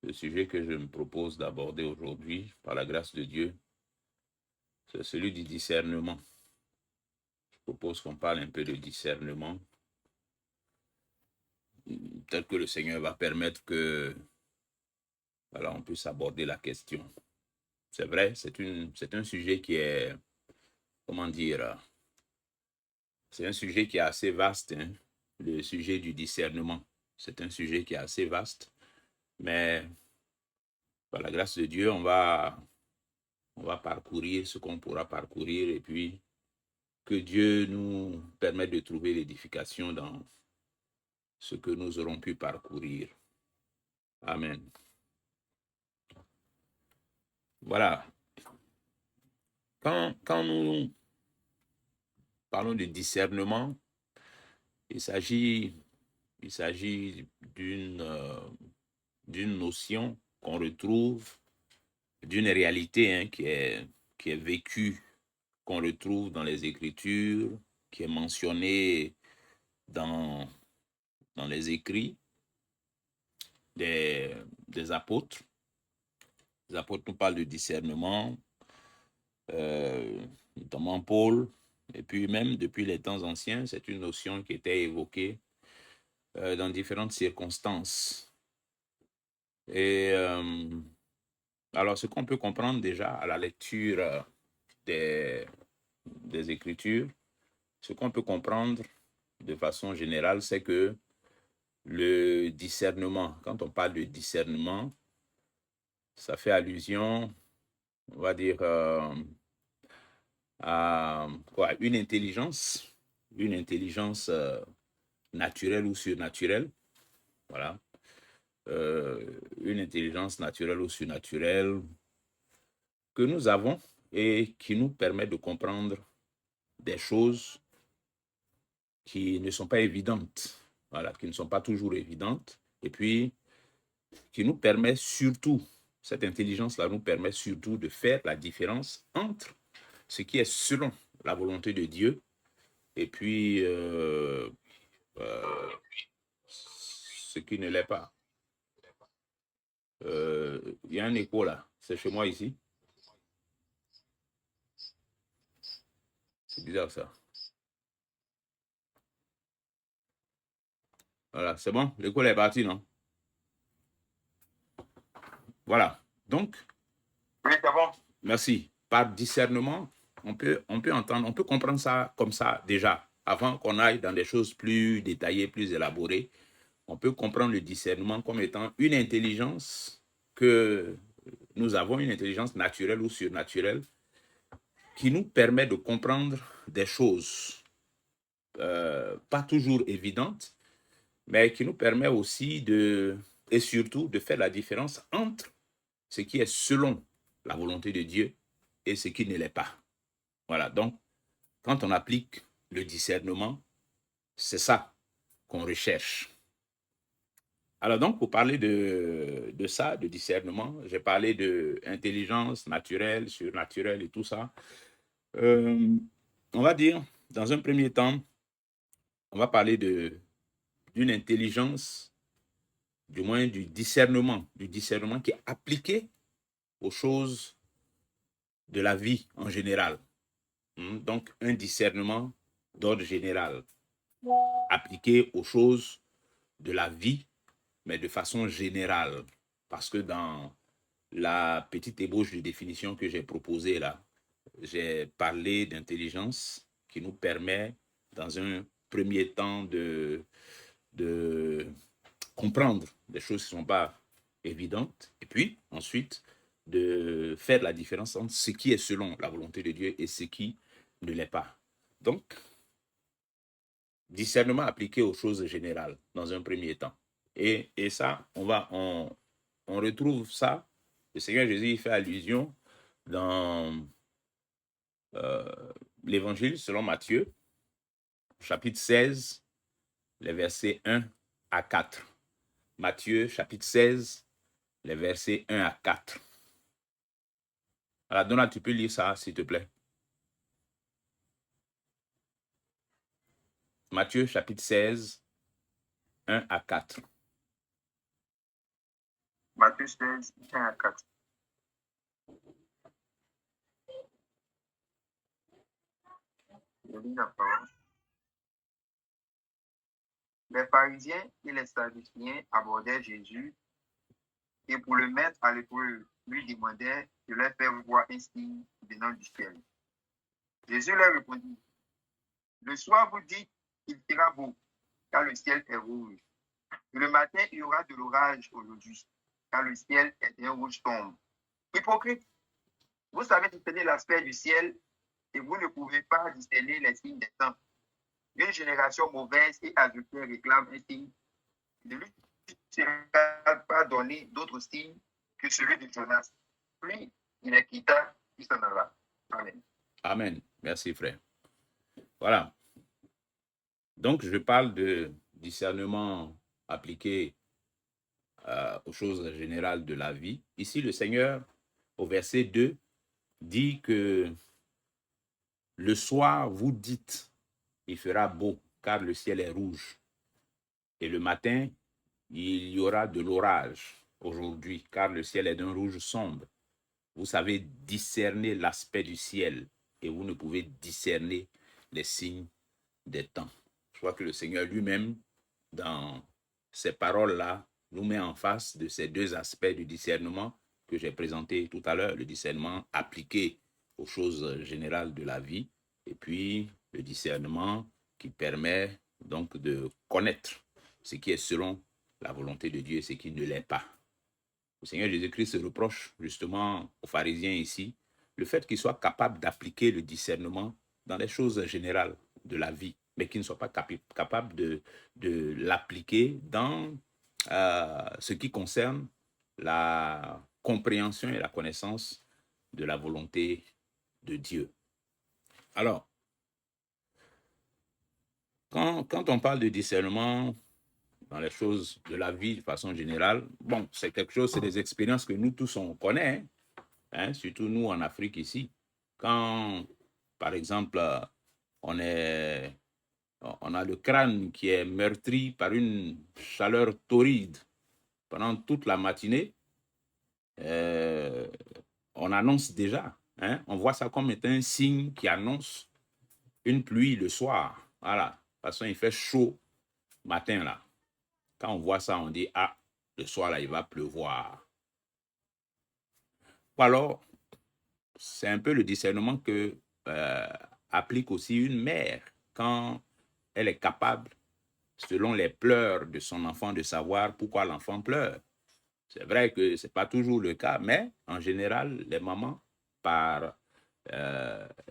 Le sujet que je me propose d'aborder aujourd'hui, par la grâce de Dieu, c'est celui du discernement. Je propose qu'on parle un peu de discernement, tel que le Seigneur va permettre que on puisse aborder la question. C'est vrai, c'est un sujet qui est, comment dire, c'est un sujet qui est assez vaste, hein, le sujet du discernement. C'est un sujet qui est assez vaste, mais par la grâce de Dieu, on va parcourir ce qu'on pourra parcourir et puis que Dieu nous permette de trouver l'édification dans ce que nous aurons pu parcourir. Amen. Voilà. Quand nous parlons de discernement, il s'agit d'une notion qu'on retrouve, d'une réalité qui est vécue, qu'on retrouve dans les Écritures, qui est mentionnée dans les écrits des apôtres. Les apôtres nous parlent de discernement, notamment Paul, et puis même depuis les temps anciens, c'est une notion qui était évoquée dans différentes circonstances. Et alors, ce qu'on peut comprendre déjà à la lecture des Écritures, ce qu'on peut comprendre de façon générale, c'est que le discernement, quand on parle de discernement, ça fait allusion, on va dire, à une intelligence naturelle ou surnaturelle, voilà, une intelligence naturelle ou surnaturelle que nous avons et qui nous permet de comprendre des choses qui ne sont pas évidentes, voilà, qui ne sont pas toujours évidentes, et puis qui nous permet surtout, cette intelligence-là nous permet surtout de faire la différence entre ce qui est selon la volonté de Dieu et puis ce qui ne l'est pas. Il y a un écho là, c'est chez moi ici. C'est bizarre ça. Voilà, c'est bon, l'écho est parti, non? Voilà, donc, oui, c'est bon. Merci. Par discernement, on peut entendre, on peut comprendre ça comme ça déjà, avant qu'on aille dans des choses plus détaillées, plus élaborées. On peut comprendre le discernement comme étant une intelligence que nous avons, une intelligence naturelle ou surnaturelle, qui nous permet de comprendre des choses pas toujours évidentes, mais qui nous permet aussi et surtout de faire la différence entre ce qui est selon la volonté de Dieu et ce qui ne l'est pas. Voilà, donc quand on applique le discernement, c'est ça qu'on recherche. Alors donc, pour parler de ça, de discernement, j'ai parlé d'intelligence naturelle, surnaturelle et tout ça. On va dire, dans un premier temps, on va parler d'une intelligence, du moins du discernement qui est appliqué aux choses de la vie en général. Donc, un discernement d'ordre général, appliqué aux choses de la vie, mais de façon générale. Parce que dans la petite ébauche de définition que j'ai proposée là, j'ai parlé d'intelligence qui nous permet, dans un premier temps, de comprendre des choses qui ne sont pas évidentes, et puis ensuite de faire la différence entre ce qui est selon la volonté de Dieu et ce qui ne l'est pas. Donc, discernement appliqué aux choses générales dans un premier temps. Et ça, on retrouve ça. Le Seigneur Jésus il fait allusion dans l'Évangile selon Matthieu, chapitre 16, les versets 1 à 4. Matthieu, chapitre 16, les versets 1 à 4. Alors, Donald, tu peux lire ça, s'il te plaît. Matthieu, chapitre 16, 1 à 4. Matthieu 16, 1 à 4. Je lis la parole. Les pharisiens et les sadduciens abordèrent Jésus et pour le mettre à l'épreuve, lui demandèrent de leur faire voir un signe venant du ciel. Jésus leur répondit, le soir vous dites qu'il fera beau, car le ciel est rouge. Et le matin, il y aura de l'orage aujourd'hui, car le ciel est d'un rouge sombre. Hypocrite, vous savez discerner l'aspect du ciel et vous ne pouvez pas discerner les signes des temps. Une génération mauvaise et adultère réclame un signe. Ne lui sera pas donné d'autre signe que celui de Jonas. Puis il les quitta, il s'en alla. Amen. Amen. Merci, frère. Voilà. Donc, je parle de discernement appliqué aux choses générales de la vie. Ici, le Seigneur, au verset 2, dit que le soir, vous dites, il fera beau, car le ciel est rouge. Et le matin, il y aura de l'orage aujourd'hui, car le ciel est d'un rouge sombre. Vous savez discerner l'aspect du ciel et vous ne pouvez discerner les signes des temps. Je crois que le Seigneur lui-même, dans ces paroles-là, nous met en face de ces deux aspects du discernement que j'ai présenté tout à l'heure, le discernement appliqué aux choses générales de la vie, et puis le discernement qui permet donc de connaître ce qui est selon la volonté de Dieu et ce qui ne l'est pas. Le Seigneur Jésus-Christ se reproche justement aux pharisiens ici le fait qu'ils soient capables d'appliquer le discernement dans les choses générales de la vie, mais qu'ils ne soient pas capables de l'appliquer dans ce qui concerne la compréhension et la connaissance de la volonté de Dieu. Alors, quand on parle de discernement dans les choses de la vie de façon générale, bon, c'est quelque chose, c'est des expériences que nous tous on connaît, hein, surtout nous en Afrique ici. Quand, par exemple, on a le crâne qui est meurtri par une chaleur torride pendant toute la matinée, on annonce déjà, hein, on voit ça comme étant un signe qui annonce une pluie le soir. Voilà, de toute façon, il fait chaud matin là. Quand on voit ça, on dit, ah, le soir là, il va pleuvoir. Ou alors, c'est un peu le discernement que applique aussi une mère quand elle est capable, selon les pleurs de son enfant, de savoir pourquoi l'enfant pleure. C'est vrai que ce n'est pas toujours le cas, mais en général, les mamans, par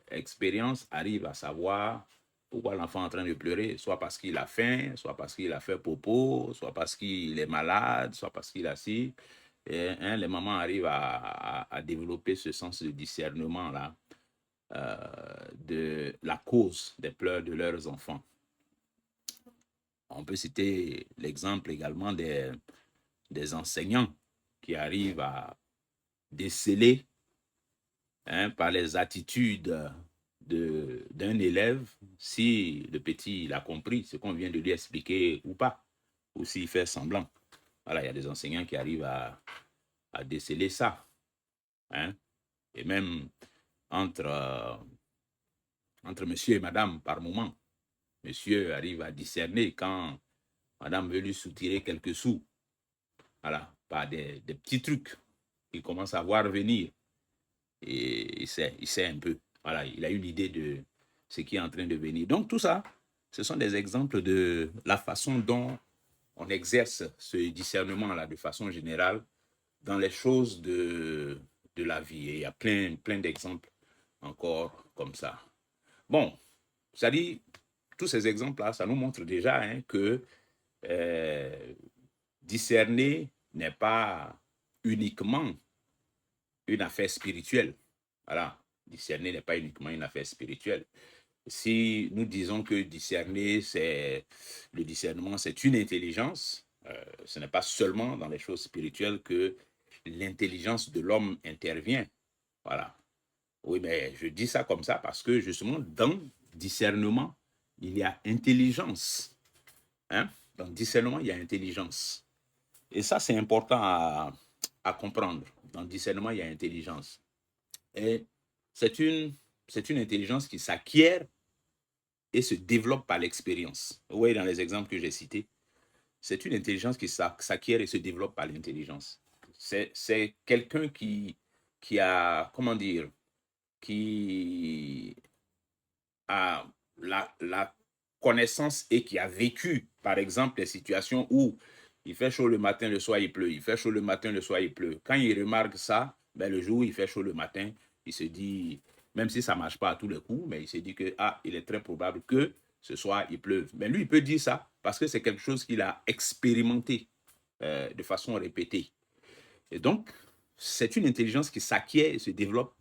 expérience, arrivent à savoir pourquoi l'enfant est en train de pleurer, soit parce qu'il a faim, soit parce qu'il a fait popo, soit parce qu'il est malade, soit parce qu'il a ci. Et, hein, les mamans arrivent à développer ce sens de discernement-là de la cause des pleurs de leurs enfants. On peut citer l'exemple également des enseignants qui arrivent à déceler, hein, par les attitudes d'un élève si le petit il a compris ce qu'on vient de lui expliquer ou pas, ou s'il fait semblant. Voilà, il y a des enseignants qui arrivent à déceler ça, hein, et même entre monsieur et madame par moment. Monsieur arrive à discerner quand madame veut lui soutirer quelques sous. Voilà, par des petits trucs qu'il commence à voir venir. Et il sait un peu. Voilà, il a une idée de ce qui est en train de venir. Donc tout ça, ce sont des exemples de la façon dont on exerce ce discernement-là de façon générale dans les choses de la vie. Et il y a plein d'exemples encore comme ça. Bon, ça dit, tous ces exemples-là, ça nous montre déjà, hein, que discerner n'est pas uniquement une affaire spirituelle. Voilà, discerner n'est pas uniquement une affaire spirituelle. Si nous disons que discerner, le discernement, c'est une intelligence, ce n'est pas seulement dans les choses spirituelles que l'intelligence de l'homme intervient. Voilà. Oui, mais je dis ça comme ça parce que justement, dans discernement, il y a intelligence. Hein? Dans discernement, il y a intelligence. Et ça, c'est important à comprendre. Dans le discernement, il y a intelligence. Et c'est une intelligence qui s'acquiert et se développe par l'expérience. Vous voyez dans les exemples que j'ai cités, c'est une intelligence qui s'acquiert et se développe par l'intelligence. C'est quelqu'un qui a, comment dire, qui a la connaissance et qui a vécu, par exemple, les situations où il fait chaud le matin, le soir il pleut, il fait chaud le matin, le soir il pleut. Quand il remarque ça, ben, le jour où il fait chaud le matin, il se dit, même si ça ne marche pas à tous les coups, mais il se dit que il est très probable que ce soir il pleuve. Mais lui, il peut dire ça parce que c'est quelque chose qu'il a expérimenté de façon répétée. Et donc, c'est une intelligence qui s'acquiert et se développe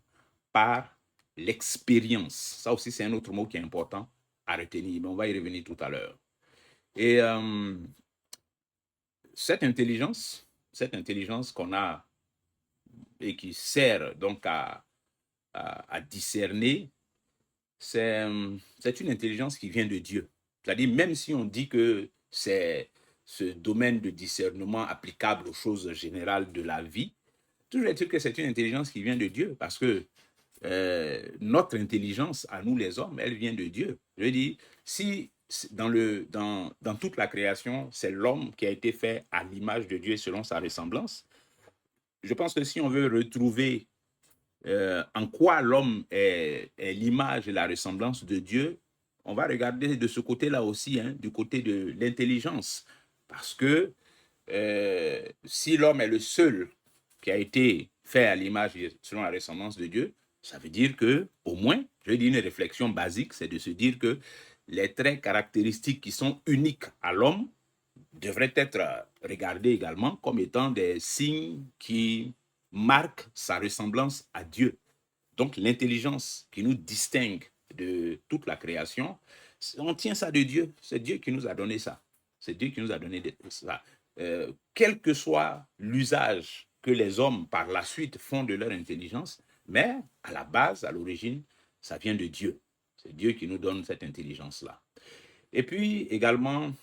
par l'expérience. Ça aussi, c'est un autre mot qui est important à retenir, mais on va y revenir tout à l'heure. Et cette intelligence qu'on a et qui sert donc à discerner, c'est une intelligence qui vient de Dieu. C'est-à-dire, même si on dit que c'est ce domaine de discernement applicable aux choses générales de la vie, toujours est-il que c'est une intelligence qui vient de Dieu, parce que notre intelligence, à nous les hommes, elle vient de Dieu. Je veux dire, si dans toute la création, c'est l'homme qui a été fait à l'image de Dieu selon sa ressemblance, je pense que si on veut retrouver en quoi l'homme est l'image et la ressemblance de Dieu, on va regarder de ce côté-là aussi, hein, du côté de l'intelligence. Parce que si l'homme est le seul qui a été fait à l'image selon la ressemblance de Dieu, ça veut dire que, au moins, je vais dire une réflexion basique, c'est de se dire que les traits caractéristiques qui sont uniques à l'homme devraient être regardés également comme étant des signes qui marquent sa ressemblance à Dieu. Donc, l'intelligence qui nous distingue de toute la création, on tient ça de Dieu. C'est Dieu qui nous a donné ça. C'est Dieu qui nous a donné ça. Quel que soit l'usage que les hommes par la suite font de leur intelligence, mais à la base, à l'origine, ça vient de Dieu. C'est Dieu qui nous donne cette intelligence-là. Et puis également,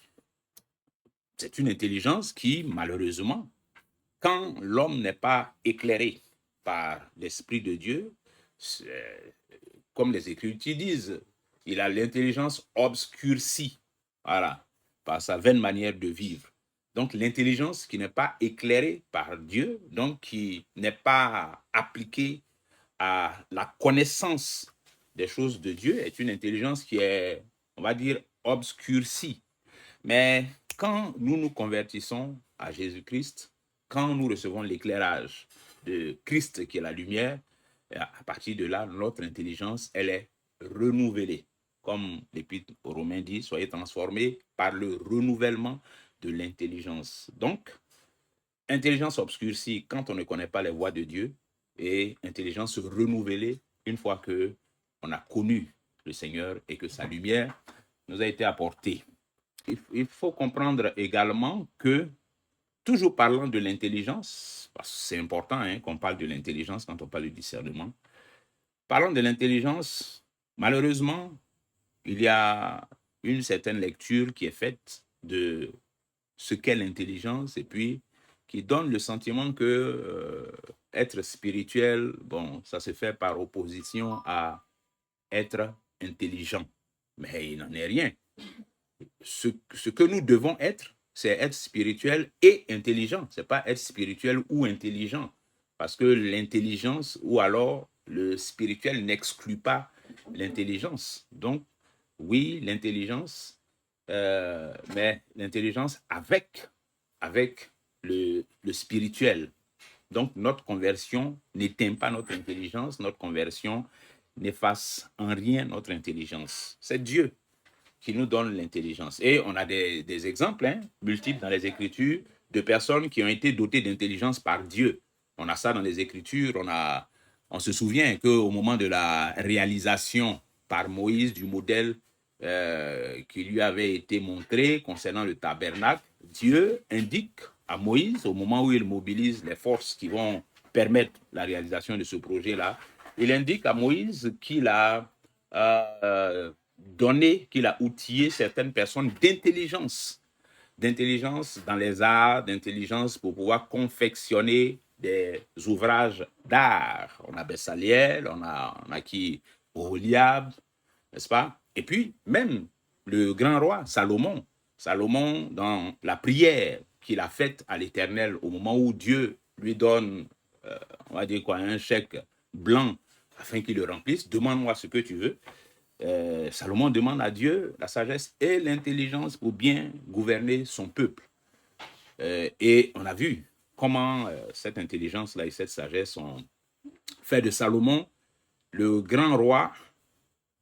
c'est une intelligence qui, malheureusement, quand l'homme n'est pas éclairé par l'Esprit de Dieu, comme les Écritures disent, il a l'intelligence obscurcie, voilà, par sa vaine manière de vivre. Donc l'intelligence qui n'est pas éclairée par Dieu, donc qui n'est pas appliquée à la connaissance des choses de Dieu, est une intelligence qui est, on va dire, obscurcie. Mais quand nous nous convertissons à Jésus-Christ, quand nous recevons l'éclairage de Christ qui est la lumière, à partir de là, notre intelligence, elle est renouvelée. Comme l'Épître aux Romains dit, soyez transformés par le renouvellement de l'intelligence. Donc, intelligence obscurcie quand on ne connaît pas les voies de Dieu et intelligence renouvelée une fois que on a connu le Seigneur et que sa lumière nous a été apportée. Il faut comprendre également que, toujours parlant de l'intelligence, parce que c'est important hein, qu'on parle de l'intelligence quand on parle de discernement, parlant de l'intelligence, malheureusement, il y a une certaine lecture qui est faite de ce qu'est l'intelligence et puis qui donne le sentiment que être spirituel, bon, ça se fait par opposition à être intelligent. Mais il n'en est rien. Ce que nous devons être, c'est être spirituel et intelligent. Ce n'est pas être spirituel ou intelligent. Parce que l'intelligence ou alors le spirituel n'exclut pas l'intelligence. Donc, oui, l'intelligence, mais l'intelligence avec le spirituel. Donc, notre conversion n'éteint pas notre intelligence, notre conversion n'efface en rien notre intelligence. C'est Dieu qui nous donne l'intelligence. Et on a des exemples multiples dans les Écritures de personnes qui ont été dotées d'intelligence par Dieu. On a ça dans les Écritures. On se souvient qu'au moment de la réalisation par Moïse du modèle qui lui avait été montré concernant le tabernacle, Dieu indique à Moïse, au moment où il mobilise les forces qui vont permettre la réalisation de ce projet-là, il indique à Moïse qu'il a donné, qu'il a outillé certaines personnes d'intelligence dans les arts, d'intelligence pour pouvoir confectionner des ouvrages d'art. On a Bessaliel, on a qui Oholiab, n'est-ce pas? Et puis, même le grand roi Salomon, dans la prière qu'il a faite à l'Éternel au moment où Dieu lui donne, on va dire quoi, un chèque blanc afin qu'il le remplisse, demande-moi ce que tu veux. Salomon demande à Dieu la sagesse et l'intelligence pour bien gouverner son peuple. Et on a vu comment cette intelligence-là et cette sagesse ont fait de Salomon le grand roi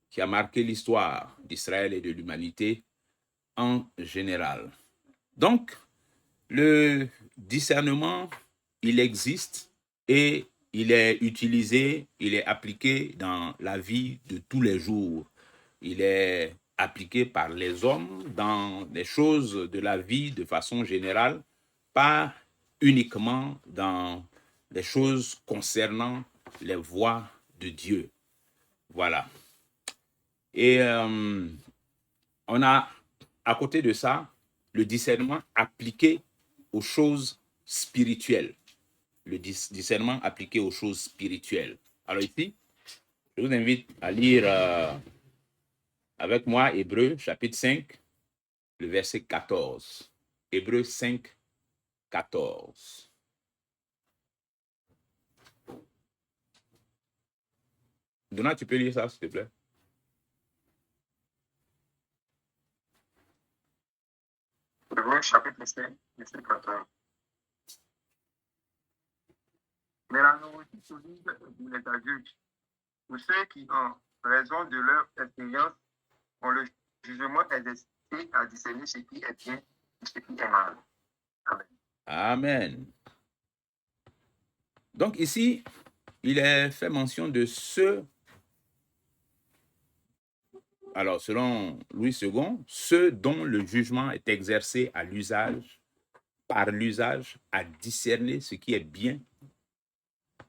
qui a marqué l'histoire d'Israël et de l'humanité en général. Donc, le discernement, il existe et il est utilisé, il est appliqué dans la vie de tous les jours. Il est appliqué par les hommes dans les choses de la vie de façon générale, pas uniquement dans les choses concernant les voies de Dieu. Voilà. Et on a, à côté de ça, le discernement appliqué aux choses spirituelles. Le discernement appliqué aux choses spirituelles. Alors ici, je vous invite à lire avec moi Hébreux chapitre 5, le verset 14. Hébreux 5, 14. Donat, tu peux lire ça, s'il te plaît? Hébreux chapitre 5, verset 14. Mais la nourriture solide pour les adultes, pour ceux qui, en raison de leur expérience, ont le jugement exercé à discerner ce qui est bien et ce qui est mal. Amen. Amen. Donc ici, il est fait mention de ceux, alors selon Louis II, ceux dont le jugement est exercé à l'usage, par l'usage, à discerner ce qui est bien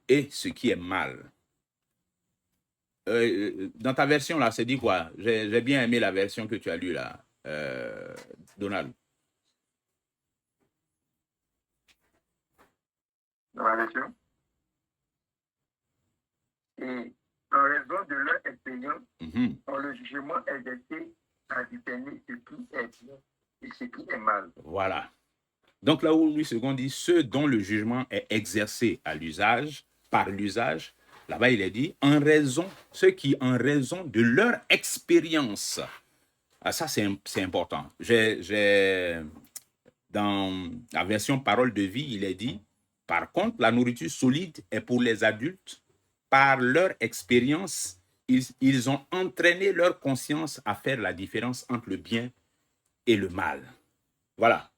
et ce qui est mal. Dans ta version là, c'est dit quoi? J'ai bien aimé la version que tu as lue là, Donald. Dans la version. Et en raison de leur expérience, ont le jugement exercé à discerner ce qui est bien et ce qui est mal. Voilà. Donc là où Louis II dit ceux dont le jugement est exercé à l'usage, par l'usage, là-bas il est dit en raison, ceux qui en raison de leur expérience. Ah, ça c'est important. Dans la version parole de vie, il est dit par contre, la nourriture solide est pour les adultes. Par leur expérience, ils ont entraîné leur conscience à faire la différence entre le bien et le mal. Voilà.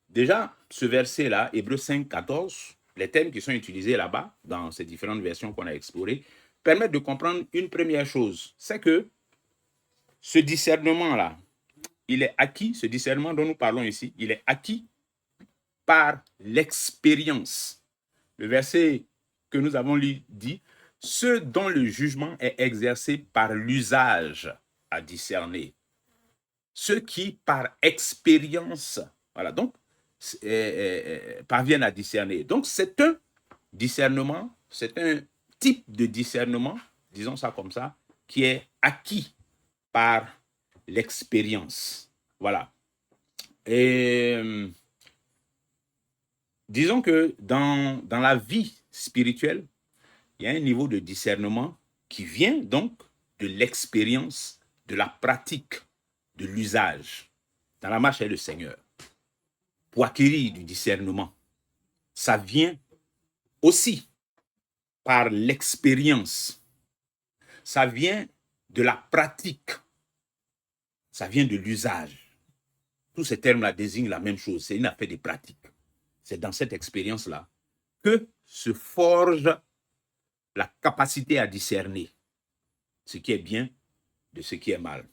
Déjà, ce verset-là, Hébreux 5, 14, les thèmes qui sont utilisés là-bas, dans ces différentes versions qu'on a explorées, permettent de comprendre une première chose, c'est que ce discernement-là, il est acquis, ce discernement dont nous parlons ici, il est acquis par l'expérience. Le verset que nous avons lu dit, ceux dont le jugement est exercé par l'usage à discerner. Ceux qui, par expérience, voilà, donc, parviennent à discerner. Donc, c'est un discernement, c'est un type de discernement, disons ça comme ça, qui est acquis par l'expérience. Voilà. Et disons que dans la vie spirituelle, il y a un niveau de discernement qui vient donc de l'expérience, de la pratique, de l'usage dans la marche avec le Seigneur. Pour acquérir du discernement, ça vient aussi par l'expérience. Ça vient de la pratique. Ça vient de l'usage. Tous ces termes-là désignent la même chose. C'est une affaire de pratique. C'est dans cette expérience-là que se forge la capacité à discerner ce qui est bien de ce qui est mal.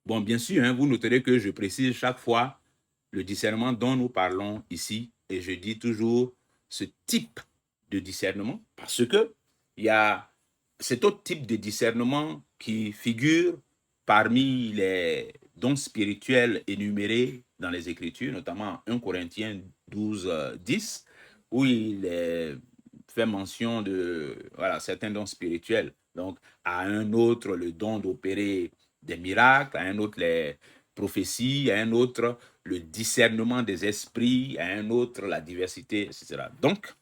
Bon, bien sûr, vous noterez que je précise chaque fois le discernement dont nous parlons ici, et je dis toujours ce type de discernement, parce que il y a cet autre type de discernement qui figure parmi les dons spirituels énumérés dans les Écritures, notamment 1 Corinthiens 12, 10, où il fait mention de certains dons spirituels. Donc, à un autre, le don d'opérer des miracles, à un autre, les prophéties, à un autre, le discernement des esprits, à un autre, la diversité, etc. Donc,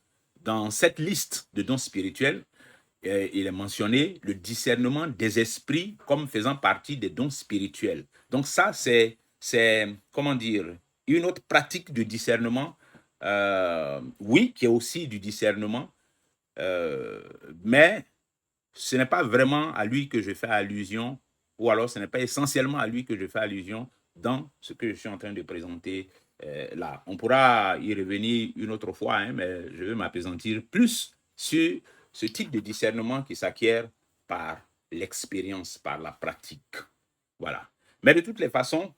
dans cette liste de dons spirituels, il est mentionné le discernement des esprits comme faisant partie des dons spirituels. Donc ça, c'est comment dire, une autre pratique de discernement, oui, qui est aussi du discernement, mais ce n'est pas vraiment à lui que je fais allusion, ou alors ce n'est pas essentiellement à lui que je fais allusion dans ce que je suis en train de présenter là. On pourra y revenir une autre fois, hein, mais je vais m'appesantir plus sur ce type de discernement qui s'acquiert par l'expérience, par la pratique. Voilà. Mais de toutes les façons,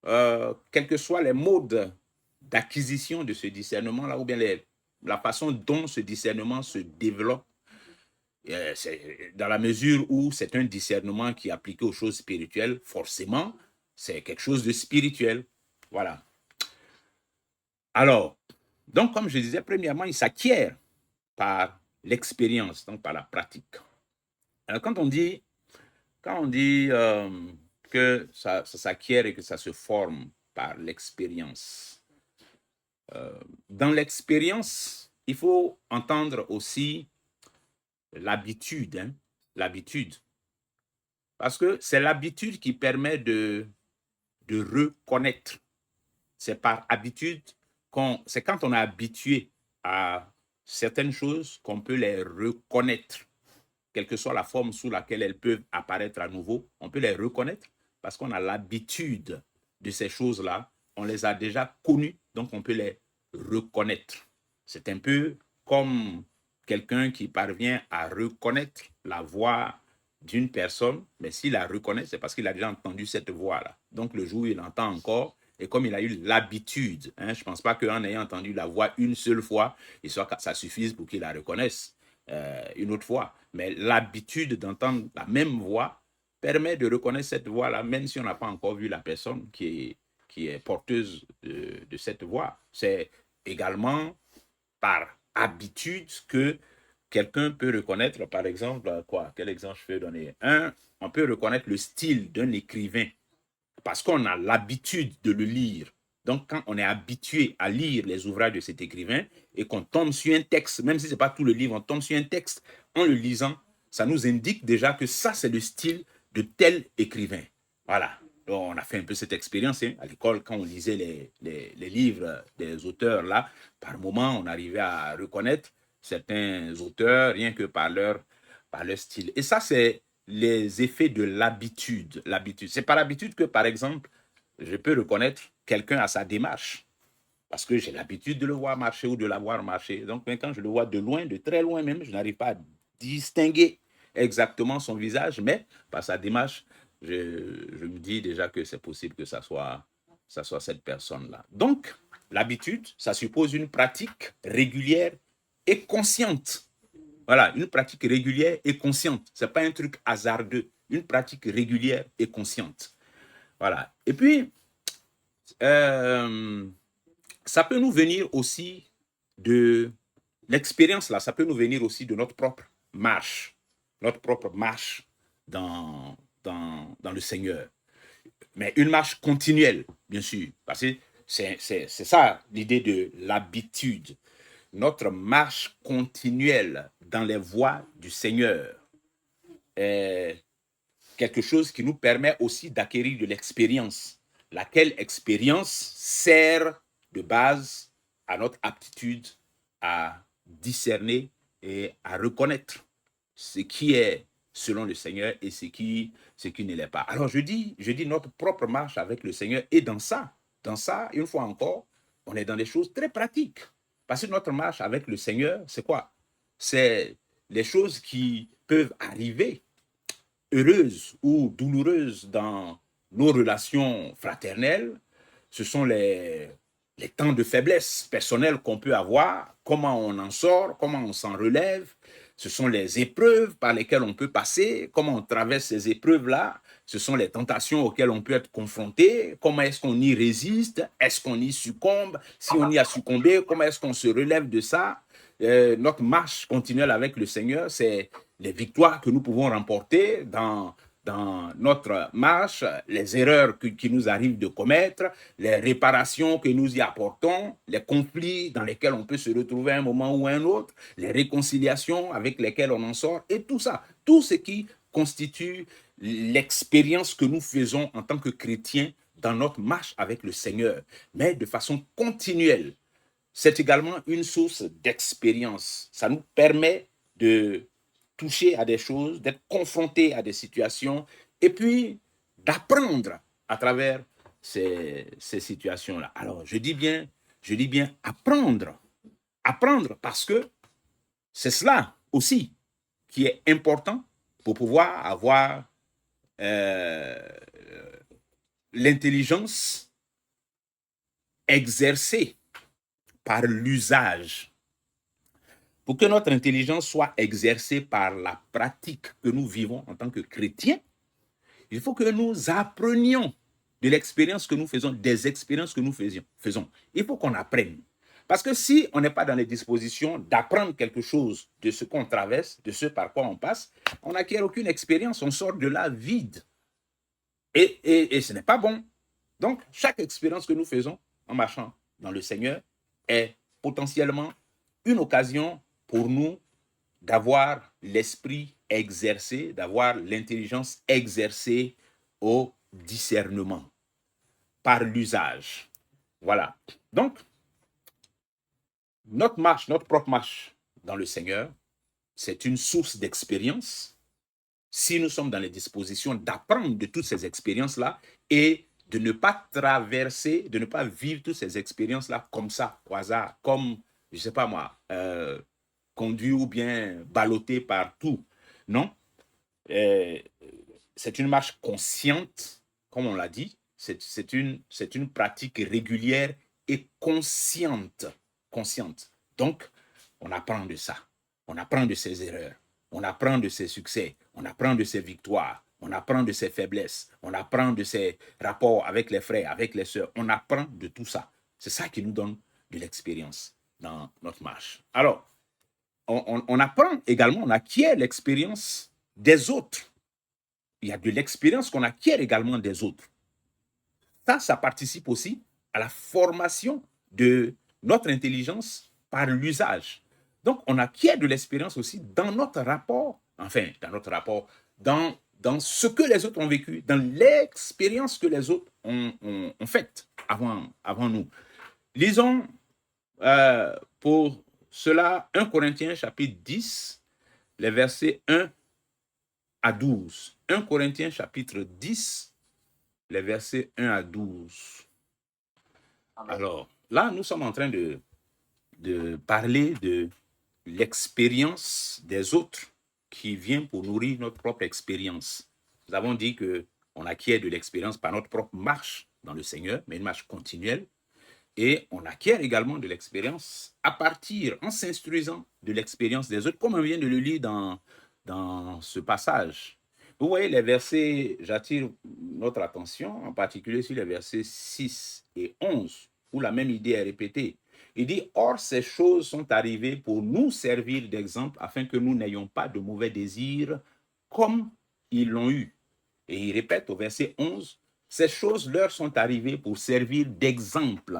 quels que soient les modes d'acquisition de ce discernement-là, ou bien la façon dont ce discernement se développe, c'est dans la mesure où c'est un discernement qui est appliqué aux choses spirituelles, forcément, c'est quelque chose de spirituel. Voilà. Alors, donc, comme je disais, premièrement, il s'acquiert par l'expérience, donc par la pratique. Alors, quand on dit que ça s'acquiert et que ça se forme par l'expérience, dans l'expérience, il faut entendre aussi l'habitude, hein, l'habitude. Parce que c'est l'habitude qui permet de reconnaître. C'est par habitude, c'est quand on est habitué à certaines choses qu'on peut les reconnaître, quelle que soit la forme sous laquelle elles peuvent apparaître à nouveau, on peut les reconnaître parce qu'on a l'habitude de ces choses-là, on les a déjà connues, donc on peut les reconnaître. C'est un peu comme quelqu'un qui parvient à reconnaître la voix d'une personne, mais s'il la reconnaît, c'est parce qu'il a déjà entendu cette voix-là. Donc le jour où il l'entend encore, et comme il a eu l'habitude, hein, je ne pense pas qu'en ayant entendu la voix une seule fois, ça suffise pour qu'il la reconnaisse une autre fois. Mais l'habitude d'entendre la même voix permet de reconnaître cette voix-là, même si on n'a pas encore vu la personne qui est porteuse de cette voix. C'est également par habitude que quelqu'un peut reconnaître, par exemple, quel exemple je peux donner? On peut reconnaître le style d'un écrivain parce qu'on a l'habitude de le lire. Donc, quand on est habitué à lire les ouvrages de cet écrivain et qu'on tombe sur un texte, même si ce n'est pas tout le livre, on tombe sur un texte, en le lisant, ça nous indique déjà que ça, c'est le style de tel écrivain. Voilà. Donc, on a fait un peu cette expérience hein, à l'école, quand on lisait les livres des auteurs, là, par moment, on arrivait à reconnaître certains auteurs rien que par leur style. Et ça, c'est les effets de l'habitude. C'est par l'habitude que, par exemple, je peux reconnaître quelqu'un à sa démarche. Parce que j'ai l'habitude de le voir marcher ou de la voir marcher. Donc, quand je le vois de loin, de très loin même, je n'arrive pas à distinguer exactement son visage, mais par sa démarche, je me dis déjà que c'est possible que ça soit cette personne-là. Donc, l'habitude, ça suppose une pratique régulière et consciente. Voilà, une pratique régulière et consciente. Ce n'est pas un truc hasardeux. Une pratique régulière et consciente. Voilà. Et puis, ça peut nous venir aussi de l'expérience, là, ça peut nous venir aussi de notre propre marche dans le Seigneur. Mais une marche continuelle, bien sûr, parce que c'est ça l'idée de l'habitude. Notre marche continuelle dans les voies du Seigneur est quelque chose qui nous permet aussi d'acquérir de l'expérience, laquelle expérience sert de base à notre aptitude à discerner et à reconnaître ce qui est selon le Seigneur et ce qui ne l'est pas. Alors je dis notre propre marche avec le Seigneur, et dans ça, une fois encore, on est dans des choses très pratiques. Parce que notre marche avec le Seigneur, c'est quoi? C'est les choses qui peuvent arriver, heureuses ou douloureuses, dans nos relations fraternelles. Ce sont les temps de faiblesse personnelle qu'on peut avoir, comment on en sort, comment on s'en relève. ce sont les épreuves par lesquelles on peut passer, comment on traverse ces épreuves-là, ce sont les tentations auxquelles on peut être confronté, comment est-ce qu'on y résiste, est-ce qu'on y succombe, si on y a succombé, comment est-ce qu'on se relève de ça. Notre marche continuelle avec le Seigneur, c'est les victoires que nous pouvons remporter dans notre marche, les erreurs qui nous arrivent de commettre, les réparations que nous y apportons, les conflits dans lesquels on peut se retrouver à un moment ou à un autre, les réconciliations avec lesquelles on en sort, et tout ça, tout ce qui constitue l'expérience que nous faisons en tant que chrétiens dans notre marche avec le Seigneur, mais de façon continuelle. C'est également une source d'expérience. Ça nous permet de toucher à des choses, d'être confronté à des situations, et puis d'apprendre à travers ces situations-là. Alors, je dis bien apprendre. Apprendre parce que c'est cela aussi qui est important pour pouvoir avoir l'intelligence exercée par l'usage. Pour que notre intelligence soit exercée par la pratique que nous vivons en tant que chrétiens, il faut que nous apprenions de l'expérience que nous faisons, des expériences que nous faisons. Il faut qu'on apprenne. Parce que si on n'est pas dans les dispositions d'apprendre quelque chose de ce qu'on traverse, de ce par quoi on passe, on n'acquiert aucune expérience, on sort de là vide. Et ce n'est pas bon. Donc, chaque expérience que nous faisons en marchant dans le Seigneur est potentiellement une occasion pour nous d'avoir l'esprit exercé, d'avoir l'intelligence exercée au discernement par l'usage. Voilà. Donc, notre marche, notre propre marche dans le Seigneur, c'est une source d'expérience si nous sommes dans les dispositions d'apprendre de toutes ces expériences-là et de ne pas traverser, de ne pas vivre toutes ces expériences-là comme ça, au hasard, comme, je ne sais pas moi, conduit ou bien ballotté par tout. Non. C'est une marche consciente, comme on l'a dit. C'est une pratique régulière et consciente. Donc, on apprend de ça. On apprend de ses erreurs. On apprend de ses succès. On apprend de ses victoires. On apprend de ses faiblesses. On apprend de ses rapports avec les frères, avec les sœurs. On apprend de tout ça. C'est ça qui nous donne de l'expérience dans notre marche. Alors, on apprend également, on acquiert l'expérience des autres. Il y a de l'expérience qu'on acquiert également des autres. Ça participe aussi à la formation de notre intelligence par l'usage. Donc, on acquiert de l'expérience aussi dans notre rapport, dans ce que les autres ont vécu, dans l'expérience que les autres ont faite avant nous. Lisons pour cela 1 Corinthiens chapitre 10, les versets 1 à 12. 1 Corinthiens chapitre 10, les versets 1 à 12. Amen. Alors, là, nous sommes en train de parler de l'expérience des autres qui vient pour nourrir notre propre expérience. Nous avons dit qu'on acquiert de l'expérience par notre propre marche dans le Seigneur, mais une marche continuelle. Et on acquiert également de l'expérience en s'instruisant de l'expérience des autres, comme on vient de le lire dans ce passage. Vous voyez les versets, j'attire notre attention, en particulier sur les versets 6 et 11, où la même idée est répétée. Il dit, « Or, ces choses sont arrivées pour nous servir d'exemple, afin que nous n'ayons pas de mauvais désirs, comme ils l'ont eu. » Et il répète au verset 11, « Ces choses leur sont arrivées pour servir d'exemple,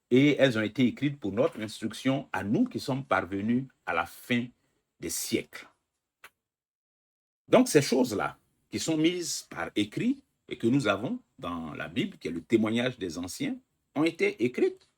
et elles ont été écrites pour notre instruction à nous qui sommes parvenus à la fin des siècles. » Donc, ces choses-là, qui sont mises par écrit et que nous avons dans la Bible, qui est le témoignage des anciens, ont été écrites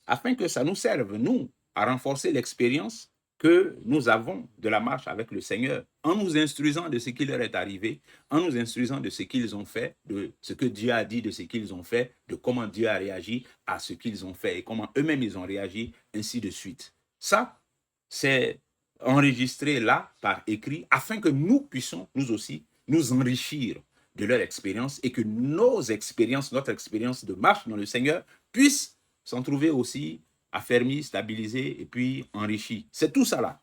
afin que ça nous serve, nous, à renforcer l'expérience que nous avons de la marche avec le Seigneur, en nous instruisant de ce qui leur est arrivé, en nous instruisant de ce qu'ils ont fait, de ce que Dieu a dit, de ce qu'ils ont fait, de comment Dieu a réagi à ce qu'ils ont fait et comment eux-mêmes ils ont réagi, ainsi de suite. Ça, c'est enregistré là par écrit afin que nous puissions, nous aussi, nous enrichir de leur expérience et que nos expériences, notre expérience de marche dans le Seigneur puisse s'en trouver aussi affermi, stabilisé et puis enrichi. C'est tout ça là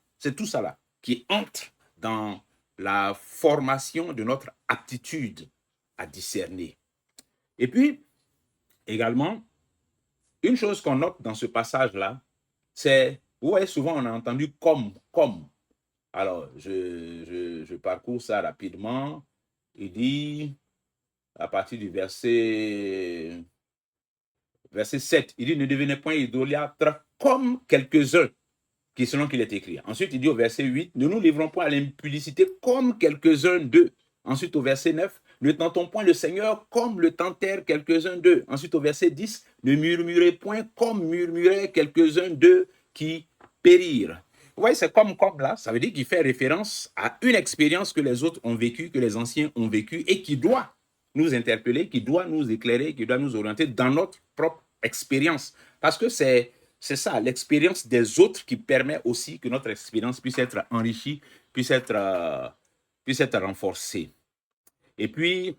qui entre dans la formation de notre aptitude à discerner. Et puis, également, une chose qu'on note dans ce passage-là, c'est, vous voyez, souvent on a entendu comme. Alors, je parcours ça rapidement. Il dit, à partir du verset 7, il dit, ne devenez point idolâtres comme quelques-uns, qui selon qu'il est écrit. Ensuite, il dit au verset 8, ne nous livrons point à l'impudicité comme quelques-uns d'eux. Ensuite, au verset 9, ne tentons point le Seigneur comme le tentèrent quelques-uns d'eux. Ensuite, au verset 10, ne murmurez point comme murmuraient quelques-uns d'eux qui périrent. Vous voyez, c'est comme là, ça veut dire qu'il fait référence à une expérience que les autres ont vécue, que les anciens ont vécue et qui doit nous interpeller, qui doit nous éclairer, qui doit nous orienter dans notre propre expérience. Parce que c'est ça, l'expérience des autres qui permet aussi que notre expérience puisse être enrichie, puisse être renforcée. Et puis,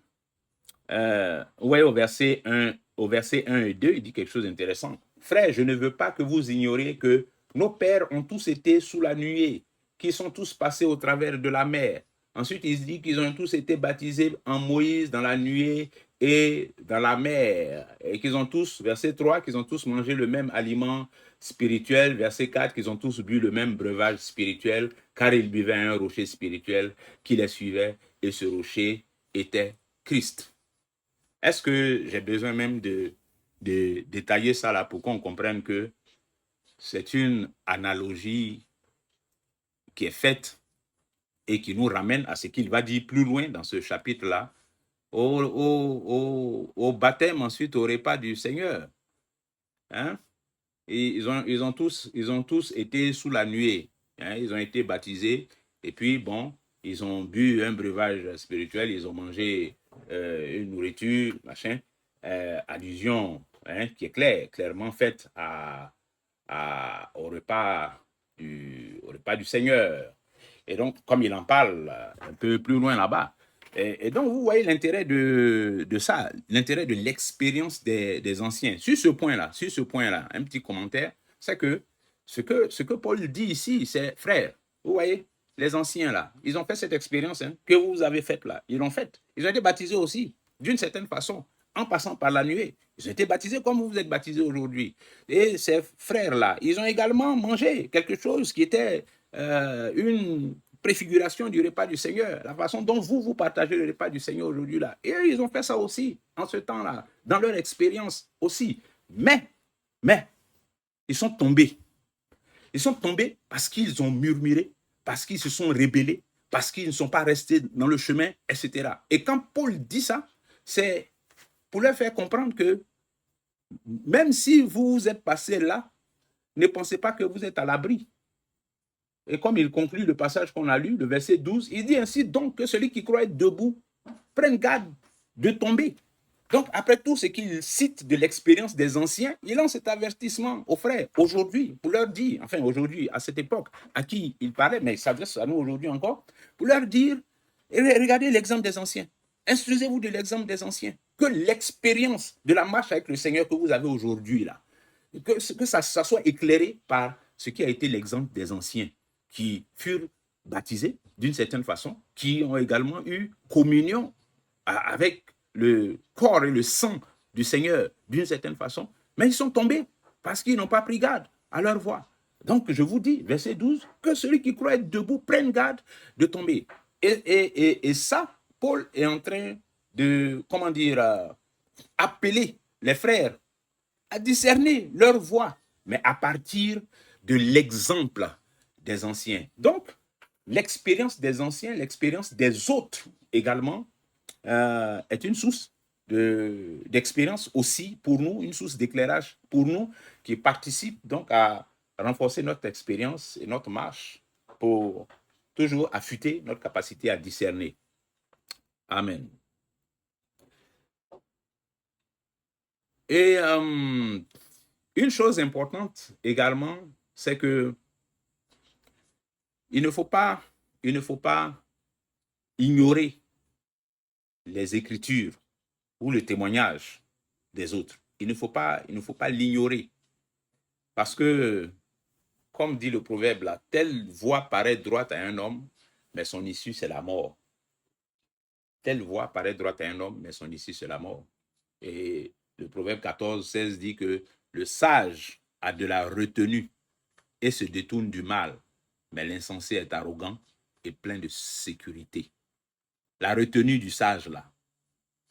ouais, au verset 1 et 2, il dit quelque chose d'intéressant. Frères, je ne veux pas que vous ignoriez que nos pères ont tous été sous la nuée, qu'ils sont tous passés au travers de la mer. Ensuite, il dit qu'ils ont tous été baptisés en Moïse dans la nuée et dans la mer. Et qu'ils ont tous, verset 3, qu'ils ont tous mangé le même aliment spirituel. Verset 4, qu'ils ont tous bu le même breuvage spirituel, car ils buvaient un rocher spirituel qui les suivait, et ce rocher était Christ. Est-ce que j'ai besoin même de détailler ça là pour qu'on comprenne que c'est une analogie qui est faite et qui nous ramène à ce qu'il va dire plus loin dans ce chapitre-là, au baptême, ensuite au repas du Seigneur. Hein? Et ils ont tous été sous la nuée. Hein? Ils ont été baptisés et puis bon, ils ont bu un breuvage spirituel, ils ont mangé une nourriture, machin, allusion qui est clairement faite au repas du Seigneur. Et donc, comme il en parle un peu plus loin là-bas, et donc vous voyez l'intérêt de ça, l'intérêt de l'expérience des anciens. Sur ce point-là, un petit commentaire, c'est que ce que Paul dit ici, c'est frère, vous voyez, les anciens là, ils ont fait cette expérience que vous avez faite là, ils l'ont faite. Ils ont été baptisés aussi, d'une certaine façon, en passant par la nuée. Ils ont été baptisés comme vous êtes baptisés aujourd'hui. Et ces frères-là, ils ont également mangé quelque chose qui était une préfiguration du repas du Seigneur, la façon dont vous partagez le repas du Seigneur aujourd'hui là. Et eux, ils ont fait ça aussi, en ce temps-là, dans leur expérience aussi. Mais, ils sont tombés. Ils sont tombés parce qu'ils ont murmuré, parce qu'ils se sont rébellés, parce qu'ils ne sont pas restés dans le chemin, etc. Et quand Paul dit ça, c'est pour leur faire comprendre que même si vous êtes passé là, ne pensez pas que vous êtes à l'abri. Et comme il conclut le passage qu'on a lu, le verset 12, il dit ainsi donc que celui qui croit être debout prenne garde de tomber. Donc, après tout ce qu'il cite de l'expérience des anciens, il lance cet avertissement aux frères aujourd'hui, pour leur dire, enfin aujourd'hui, à cette époque, à qui il parlait, mais il s'adresse à nous aujourd'hui encore, pour leur dire, regardez l'exemple des anciens. Instruisez-vous de l'exemple des anciens. Que l'expérience de la marche avec le Seigneur que vous avez aujourd'hui, là, que ça soit éclairé par ce qui a été l'exemple des anciens qui furent baptisés d'une certaine façon, qui ont également eu communion avec le corps et le sang du Seigneur d'une certaine façon, mais ils sont tombés parce qu'ils n'ont pas pris garde à leur voix. Donc, je vous dis, verset 12, que celui qui croit être debout prenne garde de tomber. Et ça, Paul est en train de, appeler les frères à discerner leur voix, mais à partir de l'exemple des anciens. Donc, l'expérience des anciens, l'expérience des autres également, est une source d'expérience aussi pour nous, une source d'éclairage pour nous qui participe donc à renforcer notre expérience et notre marche pour toujours affûter notre capacité à discerner. Amen. Et une chose importante également, c'est que il ne faut pas ignorer les Écritures ou le témoignage des autres. Il ne faut pas l'ignorer. Parce que, comme dit le proverbe là, telle voie paraît droite à un homme, mais son issue c'est la mort. Telle voie paraît droite à un homme, mais son issue c'est la mort. Et le proverbe 14:16 dit que le sage a de la retenue et se détourne du mal, mais l'insensé est arrogant et plein de sécurité. La retenue du sage là,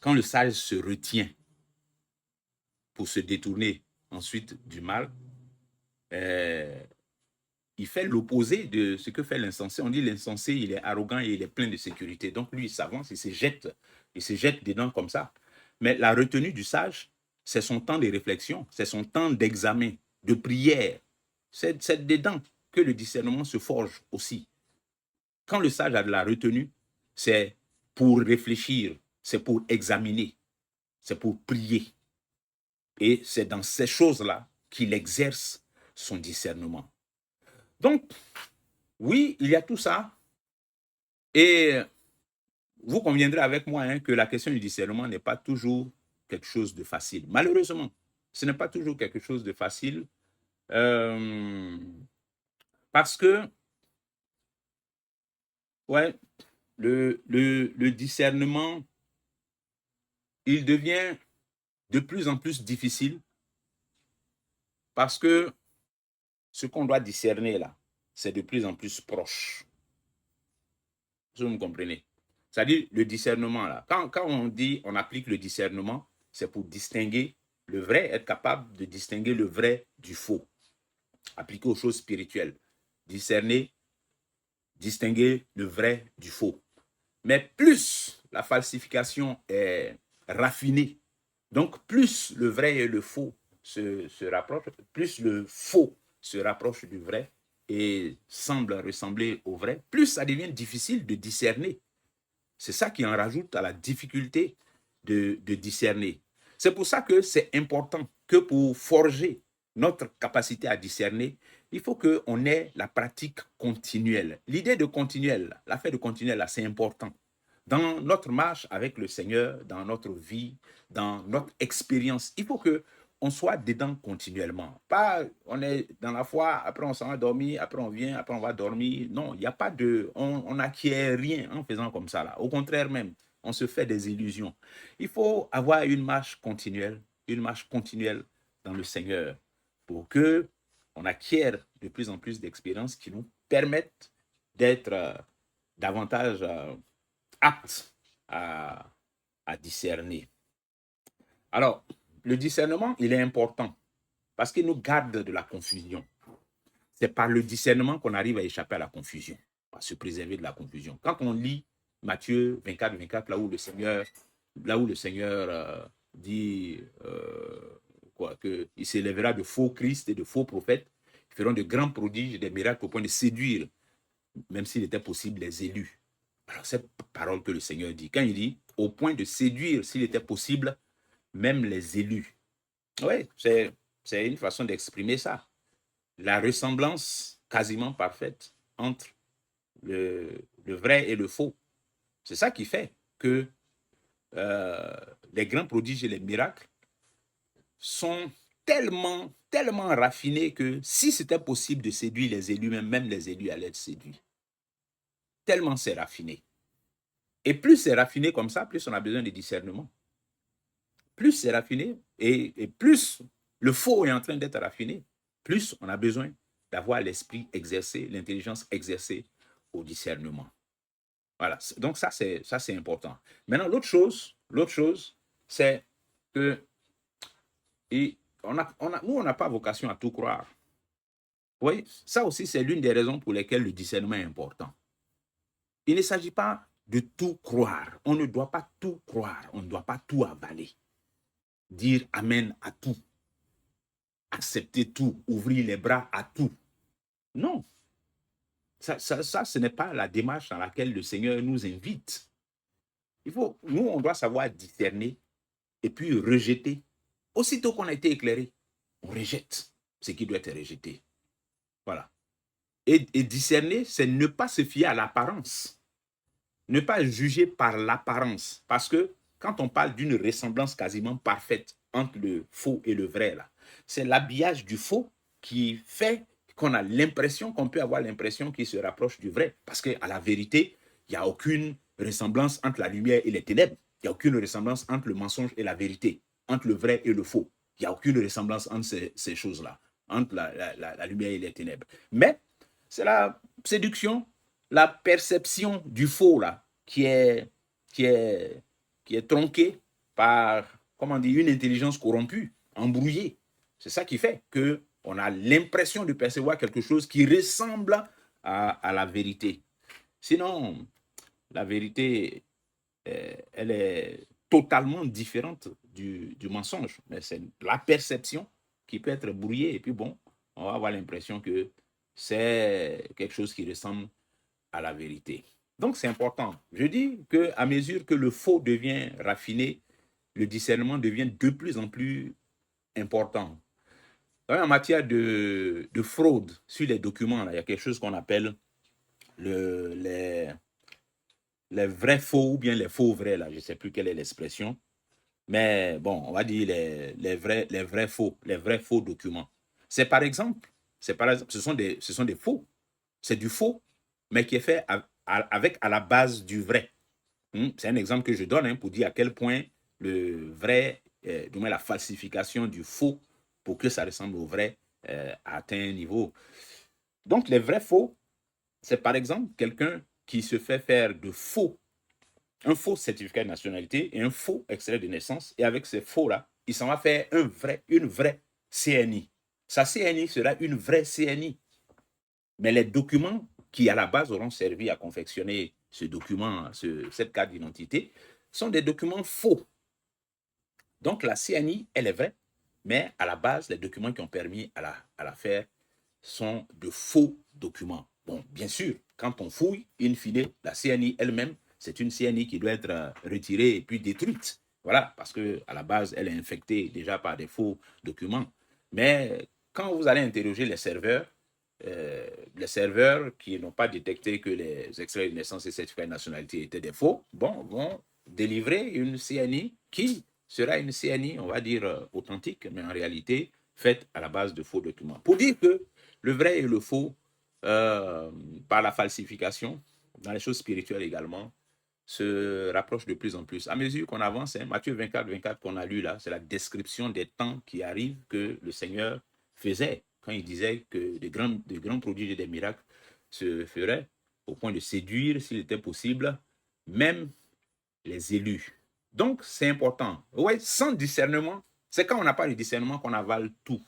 quand le sage se retient pour se détourner ensuite du mal, il fait l'opposé de ce que fait l'insensé. On dit l'insensé, il est arrogant et il est plein de sécurité. Donc lui, il s'avance, il se jette dedans comme ça. Mais la retenue du sage, c'est son temps de réflexion, c'est son temps d'examen, de prière. C'est dedans que le discernement se forge aussi. Quand le sage a de la retenue, c'est pour réfléchir, c'est pour examiner, c'est pour prier. Et c'est dans ces choses-là qu'il exerce son discernement. Donc, oui, il y a tout ça. Et vous conviendrez avec moi que la question du discernement n'est pas toujours quelque chose de facile. Malheureusement, ce n'est pas toujours quelque chose de facile parce que ouais, le discernement, il devient de plus en plus difficile parce que ce qu'on doit discerner là, c'est de plus en plus proche. Vous me comprenez? C'est-à-dire le discernement là. Quand on dit on applique le discernement, c'est pour distinguer le vrai, être capable de distinguer le vrai du faux. Appliquer aux choses spirituelles. Discerner, distinguer le vrai du faux. Mais plus la falsification est raffinée, donc plus le vrai et le faux se rapprochent, plus le faux se rapproche du vrai et semble ressembler au vrai, plus ça devient difficile de discerner. C'est ça qui en rajoute à la difficulté de discerner. C'est pour ça que c'est important que pour forger notre capacité à discerner, il faut qu'on ait la pratique continuelle. L'idée de continuelle, l'affaire de continuelle, c'est important. Dans notre marche avec le Seigneur, dans notre vie, dans notre expérience, il faut qu'on soit dedans continuellement. Pas on est dans la foi, après on s'en va dormir, après on vient, après on va dormir. Non, il n'y a pas de... On n'acquiert rien en faisant comme ça. Là. Au contraire même, on se fait des illusions. Il faut avoir une marche continuelle dans le Seigneur pour que on acquiert de plus en plus d'expériences qui nous permettent d'être davantage aptes à discerner. Alors, le discernement, il est important parce qu'il nous garde de la confusion. C'est par le discernement qu'on arrive à échapper à la confusion, à se préserver de la confusion. Quand on lit Matthieu 24, là où le Seigneur dit qu'il s'élèvera de faux Christ et de faux prophètes, qui feront de grands prodiges et des miracles au point de séduire, même s'il était possible, les élus. Alors, cette parole que le Seigneur dit, quand il dit au point de séduire, s'il était possible, même les élus. Oui, c'est une façon d'exprimer ça. La ressemblance quasiment parfaite entre le vrai et le faux. C'est ça qui fait que les grands prodiges et les miracles sont tellement raffinés que si c'était possible de séduire les élus, même les élus allaient être séduits. Tellement c'est raffiné. Et plus c'est raffiné comme ça, plus on a besoin de discernement. Plus c'est raffiné et plus le faux est en train d'être raffiné, plus on a besoin d'avoir l'esprit exercé, l'intelligence exercée au discernement. Voilà, donc ça c'est important. Maintenant, l'autre chose, c'est que nous, on n'a pas vocation à tout croire. Vous voyez, ça aussi, c'est l'une des raisons pour lesquelles le discernement est important. Il ne s'agit pas de tout croire. On ne doit pas tout croire. On ne doit pas tout avaler. Dire amen à tout. Accepter tout. Ouvrir les bras à tout. Non. Ça, ce n'est pas la démarche dans laquelle le Seigneur nous invite. Nous, on doit savoir discerner et puis rejeter. Aussitôt qu'on a été éclairé, on rejette ce qui doit être rejeté. Voilà. Et discerner, c'est ne pas se fier à l'apparence. Ne pas juger par l'apparence. Parce que quand on parle d'une ressemblance quasiment parfaite entre le faux et le vrai, là, c'est l'habillage du faux qui fait qu'on a l'impression, qu'on peut avoir l'impression qu'il se rapproche du vrai. Parce qu'à la vérité, il n'y a aucune ressemblance entre la lumière et les ténèbres. Il n'y a aucune ressemblance entre le mensonge et la vérité, entre le vrai et le faux. Il n'y a aucune ressemblance entre ces choses-là, entre la lumière et les ténèbres. Mais c'est la séduction, la perception du faux là, qui est tronquée par, comment dire, une intelligence corrompue, embrouillée. C'est ça qui fait qu'on a l'impression de percevoir quelque chose qui ressemble à la vérité. Sinon, la vérité, elle est totalement différente du mensonge. Mais c'est la perception qui peut être brouillée. Et puis bon, on va avoir l'impression que c'est quelque chose qui ressemble à la vérité. Donc c'est important. Je dis qu'à mesure que le faux devient raffiné, le discernement devient de plus en plus important. En matière de fraude sur les documents, là, il y a quelque chose qu'on appelle les vrais faux ou bien les faux vrais, là, je ne sais plus quelle est l'expression. Mais bon, on va dire les vrais faux documents. C'est par exemple, ce sont des faux. C'est du faux, mais qui est fait avec à la base du vrai. C'est un exemple que je donne pour dire à quel point le vrai, du moins la falsification du faux, pour que ça ressemble au vrai, atteint un niveau. Donc, les vrais faux, c'est par exemple quelqu'un qui se fait faire un faux certificat de nationalité et un faux extrait de naissance. Et avec ces faux-là, il s'en va faire une vraie CNI. Sa CNI sera une vraie CNI. Mais les documents qui, à la base, auront servi à confectionner ce document, cette carte d'identité, sont des documents faux. Donc, la CNI, elle est vraie, mais à la base, les documents qui ont permis à la faire sont de faux documents. Bon, bien sûr, quand on fouille, in fine, la CNI elle-même, c'est une CNI qui doit être retirée et puis détruite. Voilà, parce qu'à la base, elle est infectée déjà par des faux documents. Mais quand vous allez interroger les serveurs qui n'ont pas détecté que les extraits de naissance et certificats de nationalité étaient des faux, bon, vont délivrer une CNI qui sera une CNI, on va dire, authentique, mais en réalité faite à la base de faux documents. Pour dire que le vrai et le faux, par la falsification, dans les choses spirituelles également, se rapprochent de plus en plus. À mesure qu'on avance, Matthieu 24, 24 qu'on a lu là, c'est la description des temps qui arrivent que le Seigneur faisait quand il disait que de grands prodiges et des miracles se feraient au point de séduire, s'il était possible, même les élus. Donc, c'est important. Ouais, sans discernement, c'est quand on n'a pas de discernement qu'on avale tout.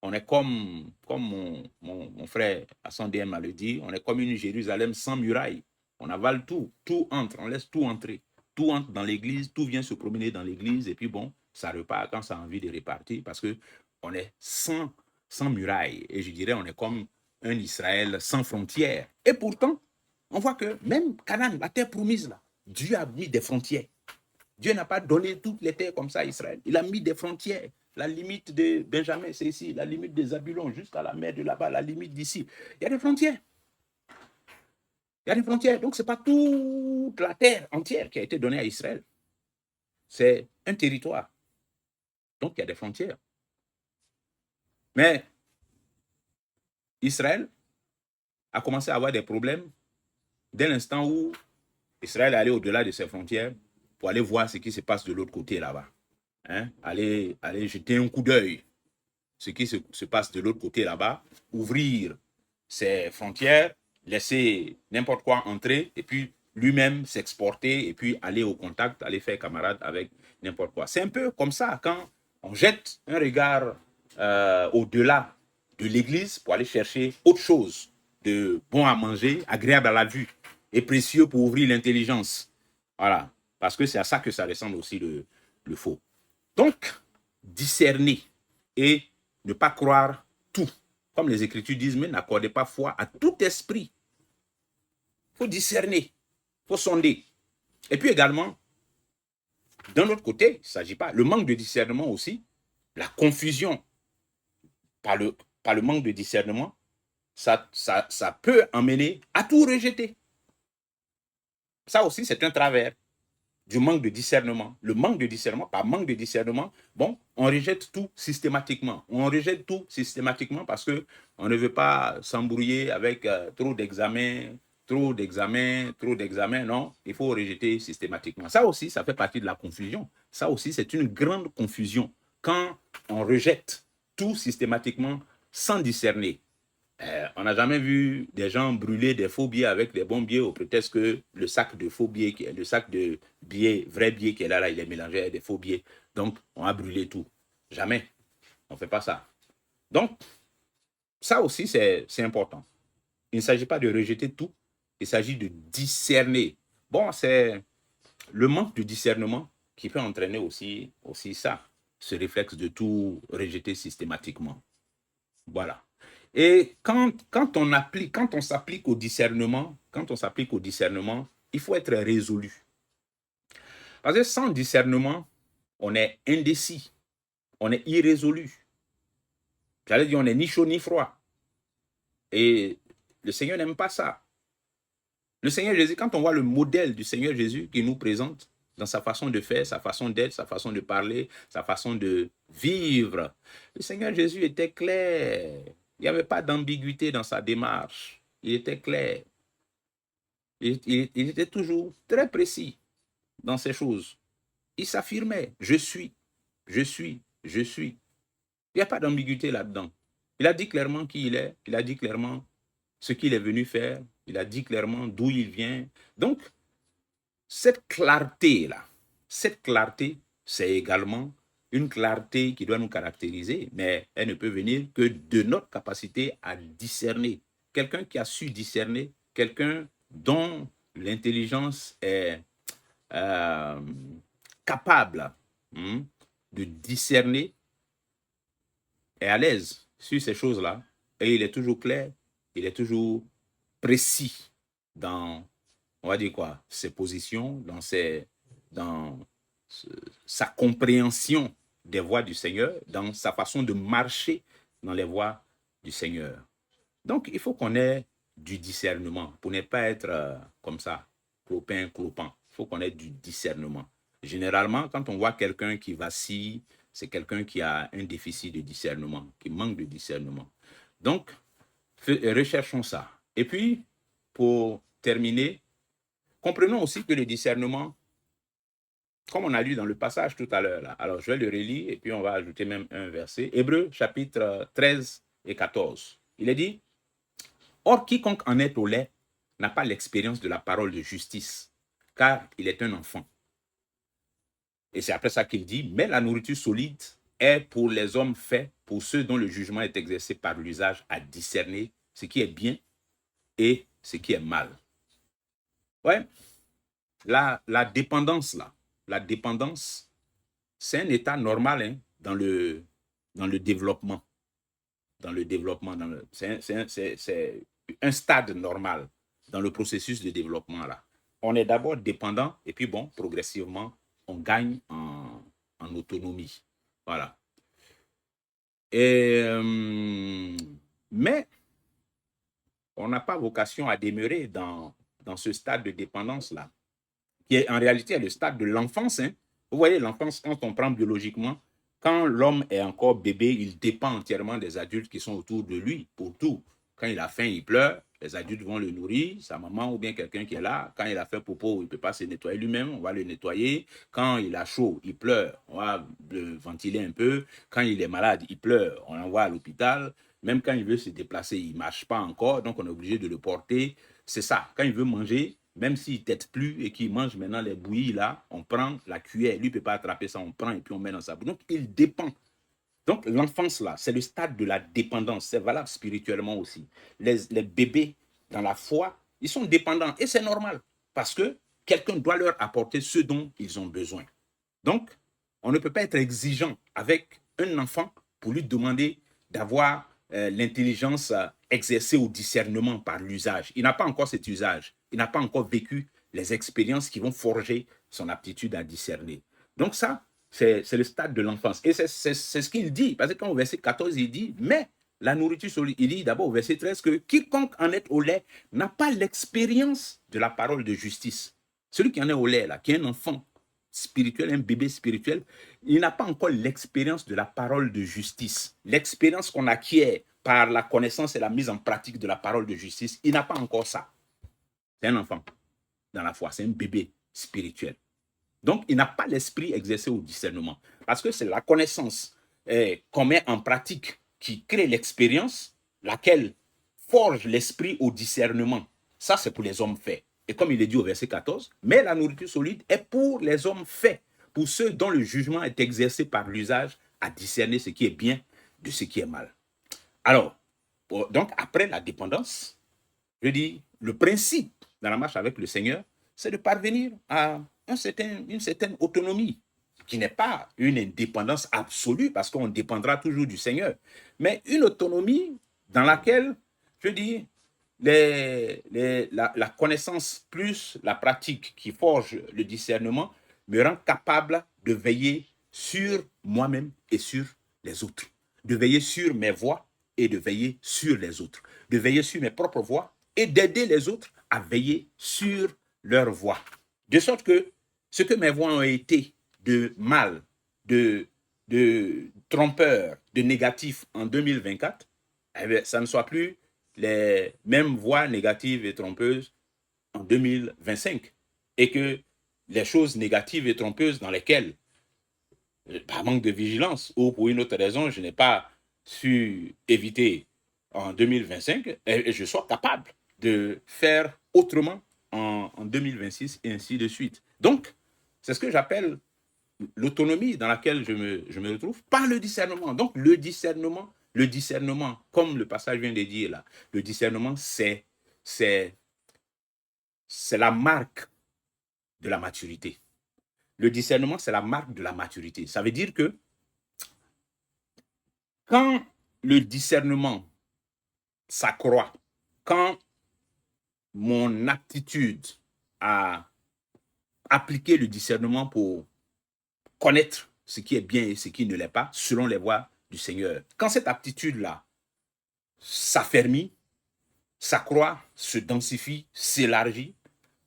On est comme mon frère Hassan DM m'a le dit, on est comme une Jérusalem sans muraille. On avale tout, tout entre, on laisse tout entrer. Tout entre dans l'église, tout vient se promener dans l'église, et puis bon, ça repart quand ça a envie de repartir, parce qu'on est sans muraille. Et je dirais, on est comme un Israël sans frontières. Et pourtant, on voit que même Canaan, la terre promise, là, Dieu a mis des frontières. Dieu n'a pas donné toutes les terres comme ça à Israël. Il a mis des frontières. La limite de Benjamin, c'est ici. La limite des Zabulon, jusqu'à la mer de là-bas, la limite d'ici. Il y a des frontières. Il y a des frontières. Donc, ce n'est pas toute la terre entière qui a été donnée à Israël. C'est un territoire. Donc, il y a des frontières. Mais Israël a commencé à avoir des problèmes dès l'instant où Israël est allé au-delà de ses frontières pour aller voir ce qui se passe de l'autre côté là-bas. Aller jeter un coup d'œil ce qui se passe de l'autre côté là-bas, ouvrir ses frontières, laisser n'importe quoi entrer et puis lui-même s'exporter et puis aller au contact, aller faire camarade avec n'importe quoi. C'est un peu comme ça quand on jette un regard au-delà de l'église pour aller chercher autre chose de bon à manger, agréable à la vue et précieux pour ouvrir l'intelligence. Voilà, parce que c'est à ça que ça ressemble aussi le faux. Donc, discerner et ne pas croire tout. Comme les Écritures disent, mais n'accordez pas foi à tout esprit. Il faut discerner, il faut sonder. Et puis également, d'un autre côté, il ne s'agit pas, le manque de discernement aussi, la confusion par le manque de discernement, ça peut emmener à tout rejeter. Ça aussi, c'est un travers. du manque de discernement. Le manque de discernement, par manque de discernement, bon, on rejette tout systématiquement. On rejette tout systématiquement parce qu'on ne veut pas s'embrouiller avec trop d'examens, non. Il faut rejeter systématiquement. Ça aussi, ça fait partie de la confusion. Ça aussi, c'est une grande confusion. Quand on rejette tout systématiquement sans discerner. On n'a jamais vu des gens brûler des faux billets avec des bons billets au prétexte que le sac de faux billets, le sac de billets, vrais billets qui est là, il est mélangé avec des faux billets. Donc, on a brûlé tout. Jamais. On ne fait pas ça. Donc, ça aussi, c'est important. Il ne s'agit pas de rejeter tout. Il s'agit de discerner. Bon, c'est le manque de discernement qui peut entraîner aussi ça, ce réflexe de tout rejeter systématiquement. Voilà. Et quand on s'applique au discernement, il faut être résolu. Parce que sans discernement, on est indécis, on est irrésolu. J'allais dire, on n'est ni chaud ni froid. Et le Seigneur n'aime pas ça. Le Seigneur Jésus, quand on voit le modèle du Seigneur Jésus qui nous présente dans sa façon de faire, sa façon d'être, sa façon de parler, sa façon de vivre, le Seigneur Jésus était clair. Il n'y avait pas d'ambiguïté dans sa démarche. Il était clair. Il était toujours très précis dans ces choses. Il s'affirmait, je suis, je suis, je suis. Il n'y a pas d'ambiguïté là-dedans. Il a dit clairement qui il est, il a dit clairement ce qu'il est venu faire, il a dit clairement d'où il vient. Donc, cette clarté-là, c'est également une clarté qui doit nous caractériser, mais elle ne peut venir que de notre capacité à discerner. Quelqu'un qui a su discerner, quelqu'un dont l'intelligence est capable de discerner, est à l'aise sur ces choses-là, et il est toujours clair, il est toujours précis dans, on va dire quoi, ses positions, dans sa compréhension des voies du Seigneur, dans sa façon de marcher dans les voies du Seigneur. Donc, il faut qu'on ait du discernement pour ne pas être comme ça, clopin. Il faut qu'on ait du discernement. Généralement, quand on voit quelqu'un qui vacille, c'est quelqu'un qui a un déficit de discernement, qui manque de discernement. Donc, recherchons ça. Et puis, pour terminer, comprenons aussi que le discernement, comme on a lu dans le passage tout à l'heure, alors je vais le relire et puis on va ajouter même un verset. Hébreux chapitre 13 et 14. Il est dit, « Or, quiconque en est au lait n'a pas l'expérience de la parole de justice, car il est un enfant. » Et c'est après ça qu'il dit, « Mais la nourriture solide est pour les hommes faits, pour ceux dont le jugement est exercé par l'usage à discerner ce qui est bien et ce qui est mal. » Ouais, la dépendance là, la dépendance, c'est un état normal dans le développement. C'est un stade normal dans le processus de développement là. On est d'abord dépendant et puis bon, progressivement, on gagne en autonomie. Voilà. Mais on n'a pas vocation à demeurer dans ce stade de dépendance là, qui est en réalité le stade de l'enfance. Vous voyez, l'enfance, quand on prend biologiquement, quand l'homme est encore bébé, il dépend entièrement des adultes qui sont autour de lui pour tout. Quand il a faim, il pleure, les adultes vont le nourrir, sa maman ou bien quelqu'un qui est là. Quand il a fait popo, il ne peut pas se nettoyer lui-même, on va le nettoyer. Quand il a chaud, il pleure, on va le ventiler un peu. Quand il est malade, il pleure, on l'envoie à l'hôpital. Même quand il veut se déplacer, il ne marche pas encore, donc on est obligé de le porter. C'est ça, quand il veut manger, même s'il ne tète plus et qu'il mange maintenant les bouillies là, on prend la cuillère, lui ne peut pas attraper ça, on prend et puis on met dans sa bouche. Donc il dépend. Donc l'enfance là, c'est le stade de la dépendance, c'est valable spirituellement aussi. Les bébés dans la foi, ils sont dépendants et c'est normal parce que quelqu'un doit leur apporter ce dont ils ont besoin. Donc, on ne peut pas être exigeant avec un enfant pour lui demander d'avoir l'intelligence exercée au discernement par l'usage. Il n'a pas encore cet usage. Il n'a pas encore vécu les expériences qui vont forger son aptitude à discerner. Donc ça, c'est le stade de l'enfance. Et c'est ce qu'il dit. Parce que quand au verset 14, il dit, mais la nourriture solide, il dit d'abord au verset 13 que quiconque en est au lait n'a pas l'expérience de la parole de justice. Celui qui en est au lait, là, qui est un enfant, spirituel, un bébé spirituel, il n'a pas encore l'expérience de la parole de justice. L'expérience qu'on acquiert par la connaissance et la mise en pratique de la parole de justice, il n'a pas encore ça. C'est un enfant dans la foi, c'est un bébé spirituel. Donc, il n'a pas l'esprit exercé au discernement. Parce que c'est la connaissance qu'on met en pratique qui crée l'expérience, laquelle forge l'esprit au discernement. Ça, c'est pour les hommes faits. Et comme il est dit au verset 14, mais la nourriture solide est pour les hommes faits, pour ceux dont le jugement est exercé par l'usage à discerner ce qui est bien de ce qui est mal. Alors, donc après la dépendance, je dis, le principe dans la marche avec le Seigneur, c'est de parvenir à une certaine autonomie, qui n'est pas une indépendance absolue, parce qu'on dépendra toujours du Seigneur, mais une autonomie dans laquelle, je dis, la connaissance plus la pratique qui forge le discernement me rend capable de veiller sur moi-même et sur les autres, de veiller sur mes voies et de veiller sur les autres, de veiller sur mes propres voies et d'aider les autres à veiller sur leurs voies. De sorte que ce que mes voies ont été de mal, de trompeur, de négatif en 2024, eh bien, ça ne soit plus les mêmes voies négatives et trompeuses en 2025. Et que les choses négatives et trompeuses dans lesquelles, par manque de vigilance ou pour une autre raison, je n'ai pas su éviter en 2025, et je sois capable de faire autrement en 2026 et ainsi de suite. Donc, c'est ce que j'appelle l'autonomie dans laquelle je me retrouve par le discernement. Donc, le discernement, comme le passage vient de dire là, le discernement, c'est la marque de la maturité. Le discernement, c'est la marque de la maturité. Ça veut dire que quand le discernement s'accroît, quand mon aptitude à appliquer le discernement pour connaître ce qui est bien et ce qui ne l'est pas, selon les voies du Seigneur, quand cette aptitude-là s'affermit, s'accroît, se densifie, s'élargit,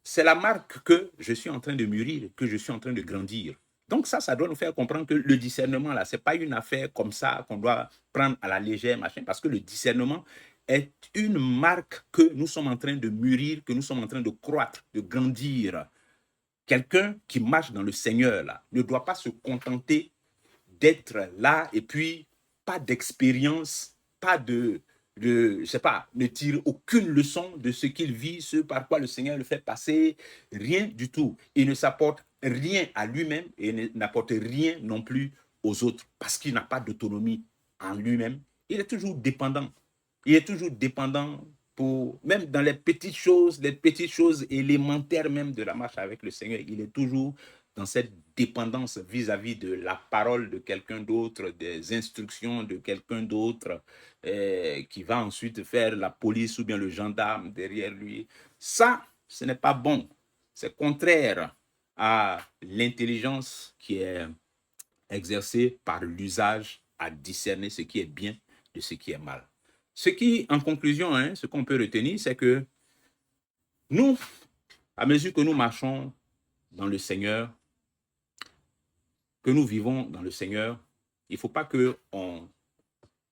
c'est la marque que je suis en train de mûrir, que je suis en train de grandir. Donc ça doit nous faire comprendre que le discernement, là, ce n'est pas une affaire comme ça qu'on doit prendre à la légère, machin, parce que le discernement est une marque que nous sommes en train de mûrir, que nous sommes en train de croître, de grandir. Quelqu'un qui marche dans le Seigneur, là, ne doit pas se contenter d'être là et puis pas d'expérience, pas je sais pas, ne tire aucune leçon de ce qu'il vit, ce par quoi le Seigneur le fait passer, rien du tout. Il ne s'apporte rien à lui-même et n'apporte rien non plus aux autres parce qu'il n'a pas d'autonomie en lui-même. Il est toujours dépendant. Il est toujours dépendant pour, même dans les petites choses élémentaires même de la marche avec le Seigneur, il est toujours dans cette dépendance vis-à-vis de la parole de quelqu'un d'autre, des instructions de quelqu'un d'autre, qui va ensuite faire la police ou bien le gendarme derrière lui. Ça, ce n'est pas bon. C'est contraire à l'intelligence qui est exercée par l'usage à discerner ce qui est bien de ce qui est mal. Ce qui, en conclusion, ce qu'on peut retenir, c'est que nous, à mesure que nous marchons dans le Seigneur, que nous vivons dans le Seigneur, il ne faut pas qu'on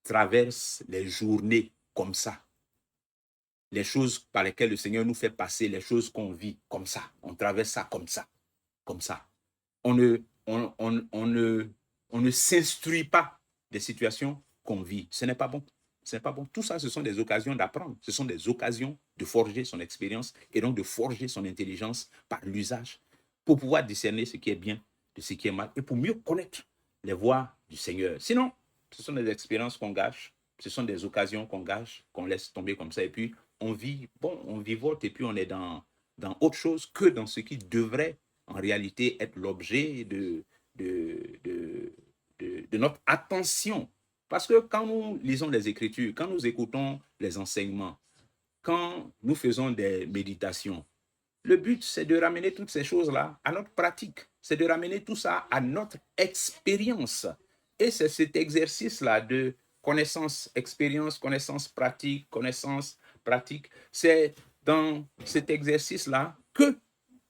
traverse les journées comme ça. Les choses par lesquelles le Seigneur nous fait passer, les choses qu'on vit comme ça. On traverse ça comme ça, comme ça. On ne s'instruit pas des situations qu'on vit. Ce n'est pas bon. Ce n'est pas bon. Tout ça, ce sont des occasions d'apprendre. Ce sont des occasions de forger son expérience et donc de forger son intelligence par l'usage pour pouvoir discerner ce qui est bien de ce qui est mal et pour mieux connaître les voies du Seigneur. Sinon, ce sont des expériences qu'on gâche, ce sont des occasions qu'on gâche, qu'on laisse tomber comme ça et puis on vivote et puis on est dans autre chose que dans ce qui devrait en réalité être l'objet de notre attention. Parce que quand nous lisons les Écritures, quand nous écoutons les enseignements, quand nous faisons des méditations, le but, c'est de ramener toutes ces choses-là à notre pratique. C'est de ramener tout ça à notre expérience. Et c'est cet exercice-là de connaissance, expérience, connaissance pratique, connaissance pratique. C'est dans cet exercice-là que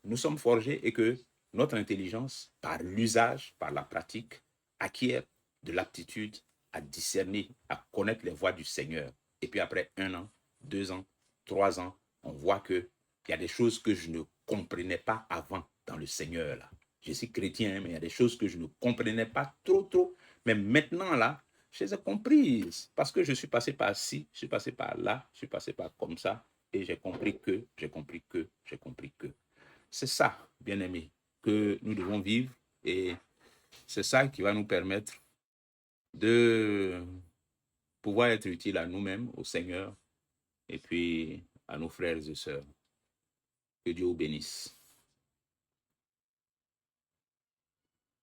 nous sommes forgés et que notre intelligence, par l'usage, par la pratique, acquiert de l'aptitude à discerner, à connaître les voies du Seigneur. Et puis après 1 an, 2 ans, 3 ans, on voit qu'il y a des choses que je ne comprenais pas avant dans le Seigneur. Là. Je suis chrétien, mais il y a des choses que je ne comprenais pas trop. Mais maintenant, là, je les ai comprises parce que je suis passé par ci, je suis passé par là, je suis passé par comme ça, et j'ai compris que. C'est ça, bien-aimés, que nous devons vivre, et c'est ça qui va nous permettre de pouvoir être utile à nous-mêmes, au Seigneur, et puis à nos frères et sœurs. Que Dieu vous bénisse.